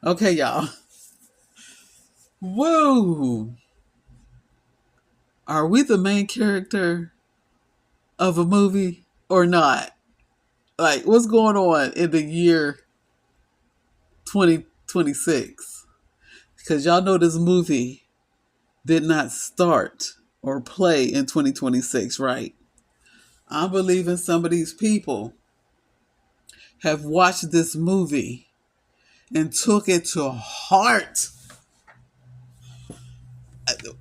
Okay, y'all. Woo! Are we the main character of a movie or not? Like, what's going on in the year 2026? Because y'all know this movie did not start or play in 2026, right? I'm believing some of these people have watched this movie and took it to heart.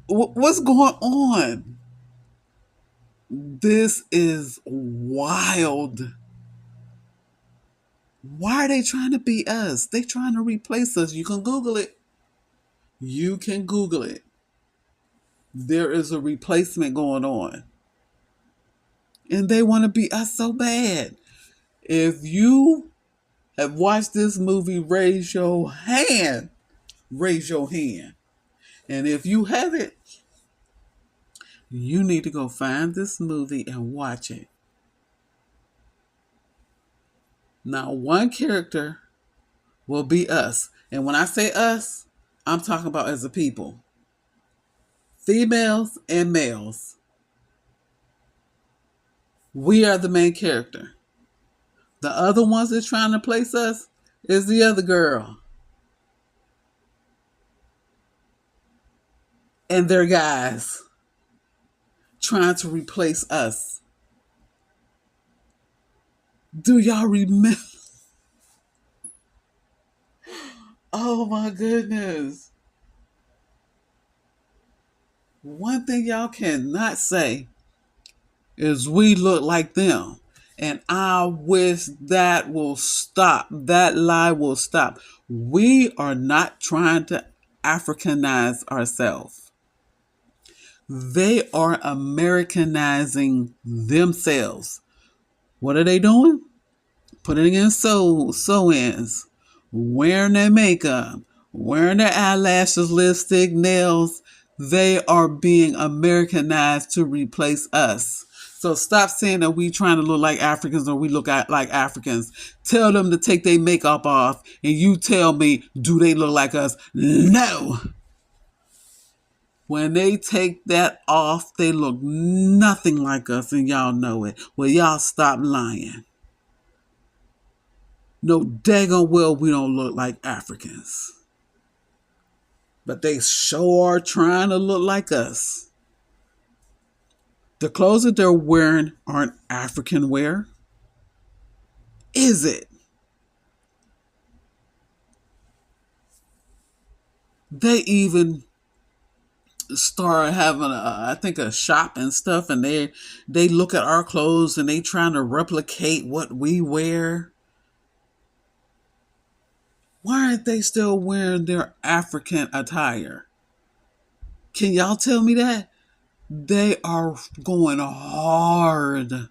What's going on? This is wild. Why are they trying to be us? They trying to replace us. You can Google it. You can Google it. There is a replacement going on. And they want to be us so bad. If you have watched this movie, raise your hand. Raise your hand. And if you haven't, you need to go find this movie and watch it. Now, one character will be us. And when I say us, I'm talking about as a people. Females and males. We are the main character. The other ones that's trying to place us is the other girl. And their guys trying to replace us. Do y'all remember? Oh my goodness. One thing y'all cannot say is we look like them. And I wish that will stop. That lie will stop. We are not trying to Africanize ourselves. They are Americanizing themselves. What are they doing? Putting in sew-ins, wearing their makeup, wearing their eyelashes, lipstick, nails. They are being Americanized to replace us. So stop saying that we trying to look like Africans or we look like Africans. Tell them to take their makeup off and you tell me, do they look like us? No. When they take that off, they look nothing like us and y'all know it. Well, y'all stop lying. No daggone well we don't look like Africans. But they sure are trying to look like us. The clothes that they're wearing aren't African wear. Is it? They even start having I think a shop and stuff, and they look at our clothes and they trying to replicate what we wear. Why aren't they still wearing their African attire? Can y'all tell me that? They are going hard. And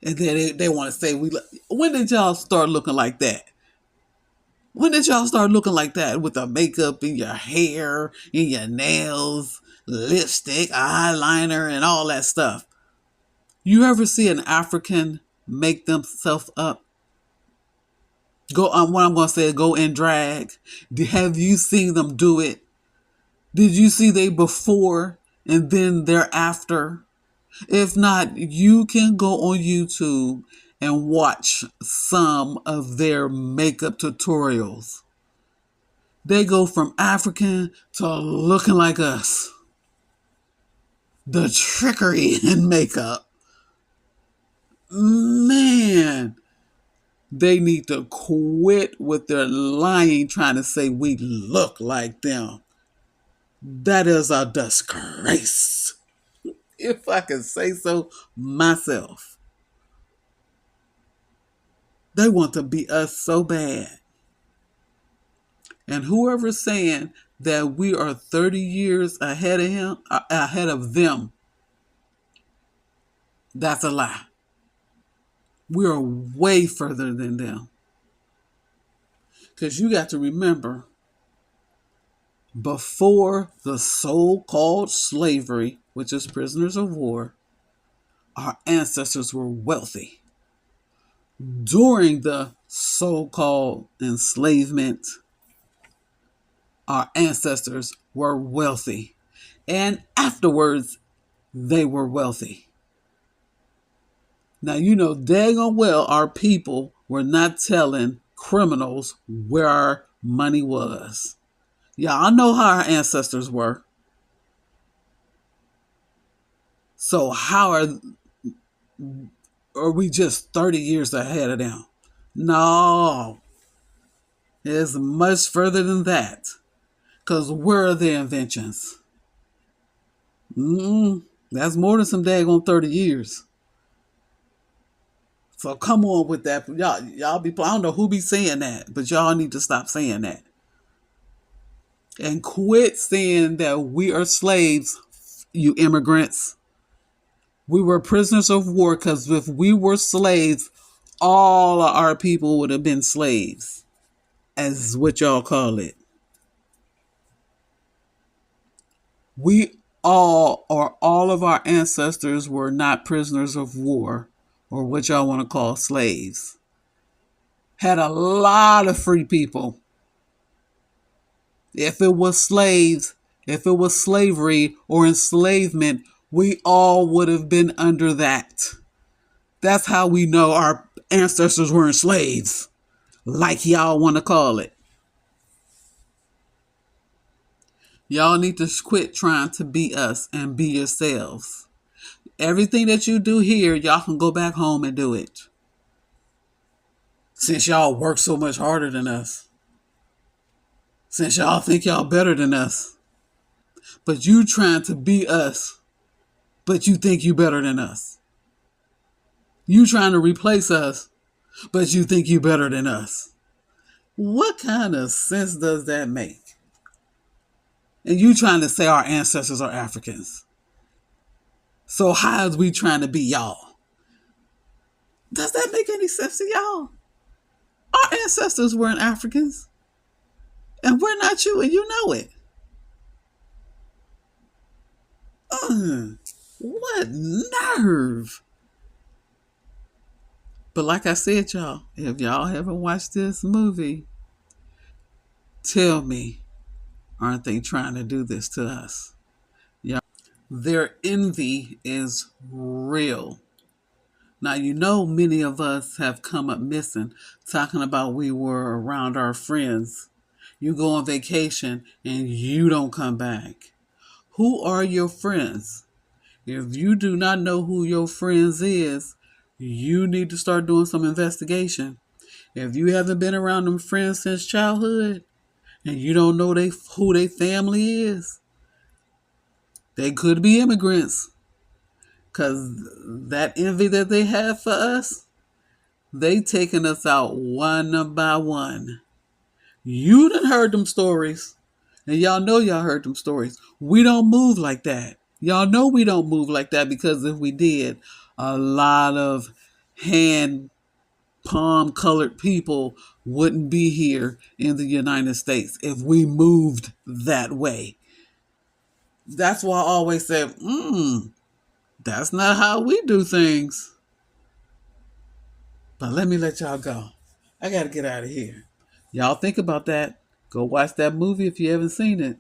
then they want to say, when did y'all start looking like that? When did y'all start looking like that with the makeup in your hair, in your nails, lipstick, eyeliner, and all that stuff? You ever see an African make themselves up? Go on, what I'm going to say, go in drag. Have you seen them do it? Did you see they before and then their after? If not, you can go on YouTube and watch some of their makeup tutorials. They go from African to looking like us. The trickery in makeup. Man, they need to quit with their lying trying to say we look like them. That is a disgrace, if I can say so myself. They want to be us so bad. And whoever's saying that we are 30 years ahead of them, that's a lie. We are way further than them. Because you got to remember, before the so-called slavery, which is prisoners of war, our ancestors were wealthy. During the so-called enslavement, our ancestors were wealthy. And afterwards, they were wealthy. Now, you know daggone well our people were not telling criminals where our money was. Yeah, I know how our ancestors were. So how are we just 30 years ahead of them? No, it's much further than that. Because where are their inventions? That's more than some daggone 30 years. So come on with that. Y'all be, I don't know who be saying that, but y'all need to stop saying that. And quit saying that we are slaves, you immigrants. We were prisoners of war because if we were slaves, all of our people would have been slaves, as what y'all call it. We all, or all of our ancestors, were not prisoners of war, or what y'all want to call slaves. Had a lot of free people. If it was slaves, if it was slavery or enslavement, we all would have been under that. That's how we know our ancestors weren't slaves, like y'all want to call it. Y'all need to quit trying to be us and be yourselves. Everything that you do here, y'all can go back home and do it. Since y'all work so much harder than us. Since y'all think y'all better than us. But you trying to be us, but you think you better than us. You trying to replace us, but you think you better than us. What kind of sense does that make? And you trying to say our ancestors are Africans. So how is we trying to be y'all? Does that make any sense to y'all? Our ancestors weren't Africans. And we're not you, and you know it. What nerve. But like I said, y'all, if y'all haven't watched this movie, tell me, aren't they trying to do this to us? Yeah. Their envy is real. Now, you know, many of us have come up missing talking about we were around our friends. You go on vacation and you don't come back. Who are your friends? If you do not know who your friends is, you need to start doing some investigation. If you haven't been around them friends since childhood and you don't know who their family is, they could be immigrants. Because that envy that they have for us, they taking us out one by one. You done heard them stories. And y'all know y'all heard them stories. We don't move like that. Y'all know we don't move like that because if we did, a lot of hand palm colored people wouldn't be here in the United States if we moved that way. That's why I always say, that's not how we do things. But let me let y'all go. I got to get out of here. Y'all think about that. Go watch that movie if you haven't seen it.